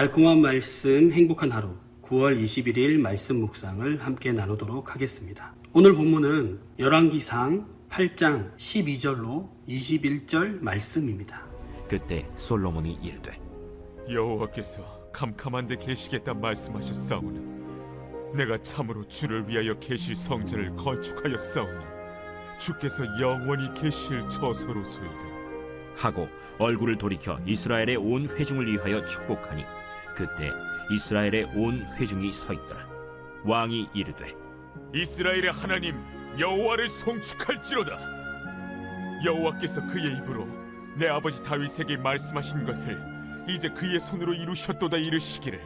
달콤한 말씀 행복한 하루 9월 21일 말씀 묵상을 함께 나누도록 하겠습니다. 오늘 본문은 열왕기상 8장 12절로 21절 말씀입니다. 그때 솔로몬이 이르되 여호와께서 캄캄한 데 계시겠다 말씀하셨사오나 내가 참으로 주를 위하여 계실 성전을 건축하였사오니 주께서 영원히 계실 처소로소이다. 하고 얼굴을 돌이켜 이스라엘의 온 회중을 위하여 축복하니 그때 이스라엘의 온 회중이 서 있더라. 왕이 이르되 이스라엘의 하나님 여호와를 송축할지로다. 여호와께서 그의 입으로 내 아버지 다윗에게 말씀하신 것을 이제 그의 손으로 이루셨도다 이르시기를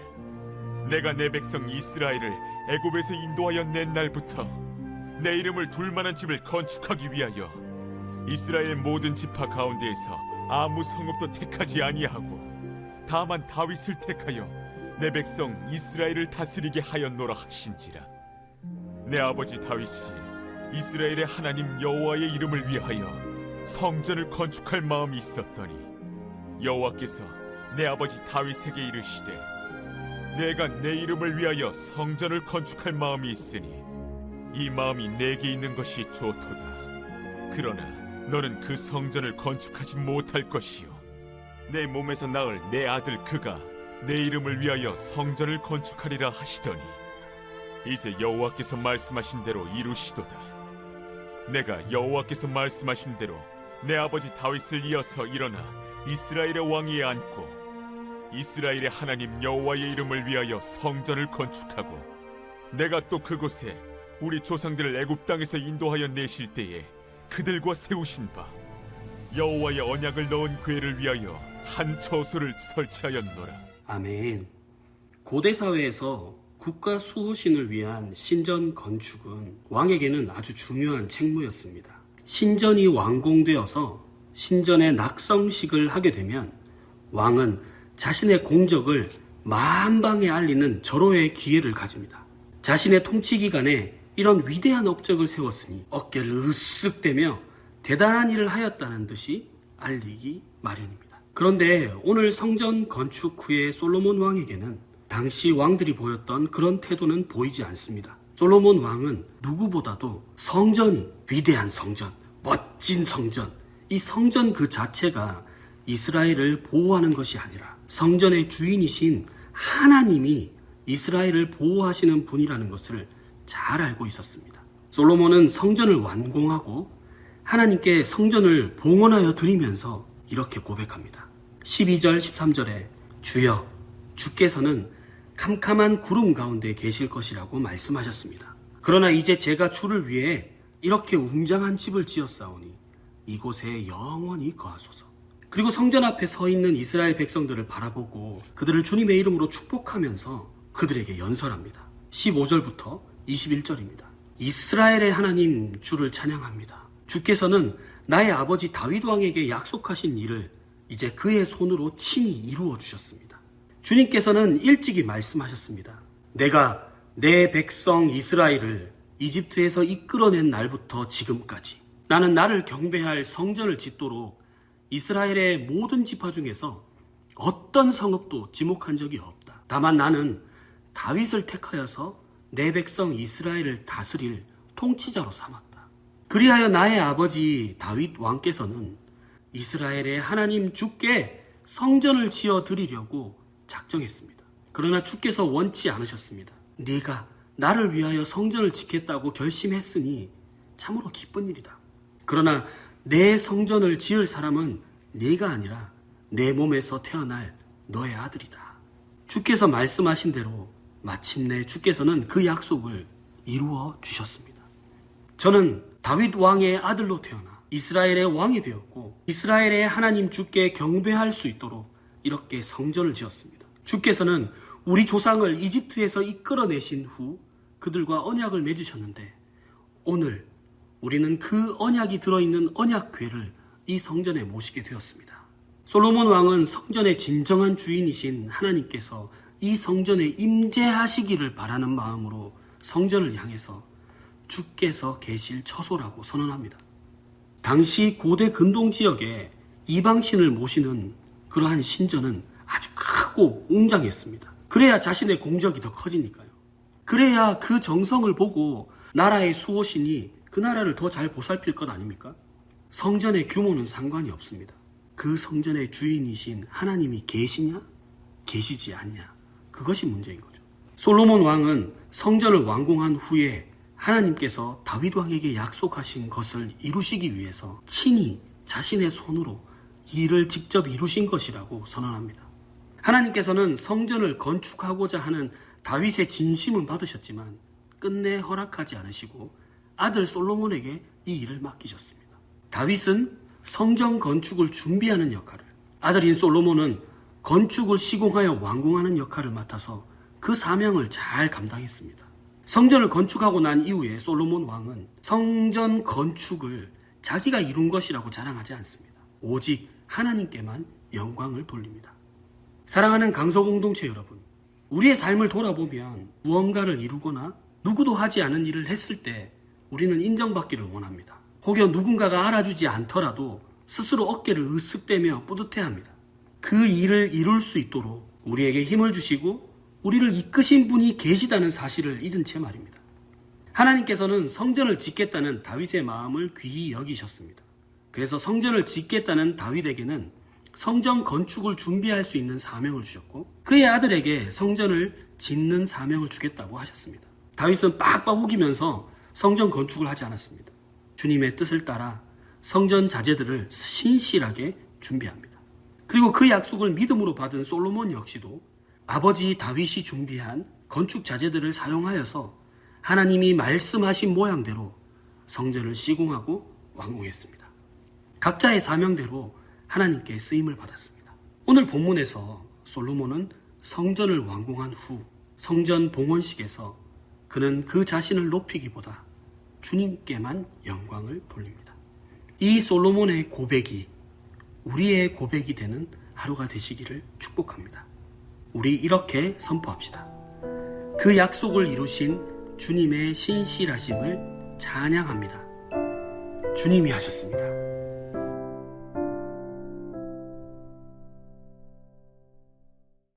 내가 내 백성 이스라엘을 애굽에서 인도하여 낸 날부터 내 이름을 둘 만한 집을 건축하기 위하여 이스라엘 모든 지파 가운데에서 아무 성읍도 택하지 아니하고 다만 다윗을 택하여 내 백성 이스라엘을 다스리게 하였노라 하신지라. 내 아버지 다윗이 이스라엘의 하나님 여호와의 이름을 위하여 성전을 건축할 마음이 있었더니 여호와께서 내 아버지 다윗에게 이르시되 내가 내 이름을 위하여 성전을 건축할 마음이 있으니 이 마음이 내게 있는 것이 좋도다. 그러나 너는 그 성전을 건축하지 못할 것이요 내 몸에서 낳을 내 아들 그가 내 이름을 위하여 성전을 건축하리라 하시더니 이제 여호와께서 말씀하신 대로 이루시도다. 내가 여호와께서 말씀하신 대로 내 아버지 다윗을 이어서 일어나 이스라엘의 왕위에 앉고 이스라엘의 하나님 여호와의 이름을 위하여 성전을 건축하고 내가 또 그곳에 우리 조상들을 애굽 땅에서 인도하여 내실 때에 그들과 세우신 바 여호와의 언약을 넣은 궤를 위하여 한 처소를 설치하였노라. 아멘. 고대 사회에서 국가 수호신을 위한 신전 건축은 왕에게는 아주 중요한 책무였습니다. 신전이 완공되어서 신전의 낙성식을 하게 되면 왕은 자신의 공적을 만방에 알리는 절호의 기회를 가집니다. 자신의 통치 기간에 이런 위대한 업적을 세웠으니 어깨를 으쓱대며 대단한 일을 하였다는 듯이 알리기 마련입니다. 그런데 오늘 성전 건축 후에 솔로몬 왕에게는 당시 왕들이 보였던 그런 태도는 보이지 않습니다. 솔로몬 왕은 누구보다도 성전이 위대한 성전, 멋진 성전, 이 성전 그 자체가 이스라엘을 보호하는 것이 아니라 성전의 주인이신 하나님이 이스라엘을 보호하시는 분이라는 것을 잘 알고 있었습니다. 솔로몬은 성전을 완공하고 하나님께 성전을 봉헌하여 드리면서 이렇게 고백합니다. 12절 13절에 주여 주께서는 캄캄한 구름 가운데 계실 것이라고 말씀하셨습니다. 그러나 이제 제가 주를 위해 이렇게 웅장한 집을 지었사오니 이곳에 영원히 거하소서. 그리고 성전 앞에 서 있는 이스라엘 백성들을 바라보고 그들을 주님의 이름으로 축복하면서 그들에게 연설합니다. 15절부터 21절입니다. 이스라엘의 하나님 주를 찬양합니다. 주께서는 나의 아버지 다윗 왕에게 약속하신 일을 이제 그의 손으로 친히 이루어 주셨습니다. 주님께서는 일찍이 말씀하셨습니다. 내가 내 백성 이스라엘을 이집트에서 이끌어낸 날부터 지금까지 나는 나를 경배할 성전을 짓도록 이스라엘의 모든 지파 중에서 어떤 성읍도 지목한 적이 없다. 다만 나는 다윗을 택하여서 내 백성 이스라엘을 다스릴 통치자로 삼았다. 그리하여 나의 아버지 다윗 왕께서는 이스라엘의 하나님 주께 성전을 지어 드리려고 작정했습니다. 그러나 주께서 원치 않으셨습니다. 네가 나를 위하여 성전을 짓겠다고 결심했으니 참으로 기쁜 일이다. 그러나 내 성전을 지을 사람은 네가 아니라 내 몸에서 태어날 너의 아들이다. 주께서 말씀하신 대로 마침내 주께서는 그 약속을 이루어 주셨습니다. 저는 다윗 왕의 아들로 태어나 이스라엘의 왕이 되었고 이스라엘의 하나님 주께 경배할 수 있도록 이렇게 성전을 지었습니다. 주께서는 우리 조상을 이집트에서 이끌어내신 후 그들과 언약을 맺으셨는데 오늘 우리는 그 언약이 들어있는 언약궤를 이 성전에 모시게 되었습니다. 솔로몬 왕은 성전의 진정한 주인이신 하나님께서 이 성전에 임재하시기를 바라는 마음으로 성전을 향해서 주께서 계실 처소라고 선언합니다. 당시 고대 근동 지역에 이방신을 모시는 그러한 신전은 아주 크고 크고 웅장했습니다. 그래야 자신의 공적이 더 커지니까요. 그래야 그 정성을 보고 나라의 수호신이 그 나라를 더 잘 보살필 것 아닙니까? 성전의 규모는 상관이 없습니다. 그 성전의 주인이신 하나님이 계시냐? 계시지 않냐? 그것이 문제인 거죠. 솔로몬 왕은 성전을 완공한 후에 하나님께서 다윗 왕에게 약속하신 것을 이루시기 위해서 친히 자신의 손으로 이 일을 직접 이루신 것이라고 선언합니다. 하나님께서는 성전을 건축하고자 하는 다윗의 진심은 받으셨지만 끝내 허락하지 않으시고 아들 솔로몬에게 이 일을 맡기셨습니다. 다윗은 성전 건축을 준비하는 역할을, 아들인 솔로몬은 건축을 시공하여 완공하는 역할을 맡아서 그 사명을 잘 감당했습니다. 성전을 건축하고 난 이후에 솔로몬 왕은 성전 건축을 자기가 이룬 것이라고 자랑하지 않습니다. 오직 하나님께만 영광을 돌립니다. 사랑하는 강서공동체 여러분, 우리의 삶을 돌아보면 무언가를 이루거나 누구도 하지 않은 일을 했을 때 우리는 인정받기를 원합니다. 혹여 누군가가 알아주지 않더라도 스스로 어깨를 으쓱대며 뿌듯해합니다. 그 일을 이룰 수 있도록 우리에게 힘을 주시고 우리를 이끄신 분이 계시다는 사실을 잊은 채 말입니다. 하나님께서는 성전을 짓겠다는 다윗의 마음을 귀히 여기셨습니다. 그래서 성전을 짓겠다는 다윗에게는 성전 건축을 준비할 수 있는 사명을 주셨고 그의 아들에게 성전을 짓는 사명을 주겠다고 하셨습니다. 다윗은 빡빡 우기면서 성전 건축을 하지 않았습니다. 주님의 뜻을 따라 성전 자재들을 신실하게 준비합니다. 그리고 그 약속을 믿음으로 받은 솔로몬 역시도 아버지 다윗이 준비한 건축 자재들을 사용하여서 하나님이 말씀하신 모양대로 성전을 시공하고 완공했습니다. 각자의 사명대로 하나님께 쓰임을 받았습니다. 오늘 본문에서 솔로몬은 성전을 완공한 후 성전 봉헌식에서 그는 그 자신을 높이기보다 주님께만 영광을 돌립니다. 이 솔로몬의 고백이 우리의 고백이 되는 하루가 되시기를 축복합니다. 우리 이렇게 선포합시다. 그 약속을 이루신 주님의 신실하심을 찬양합니다. 주님이 하셨습니다.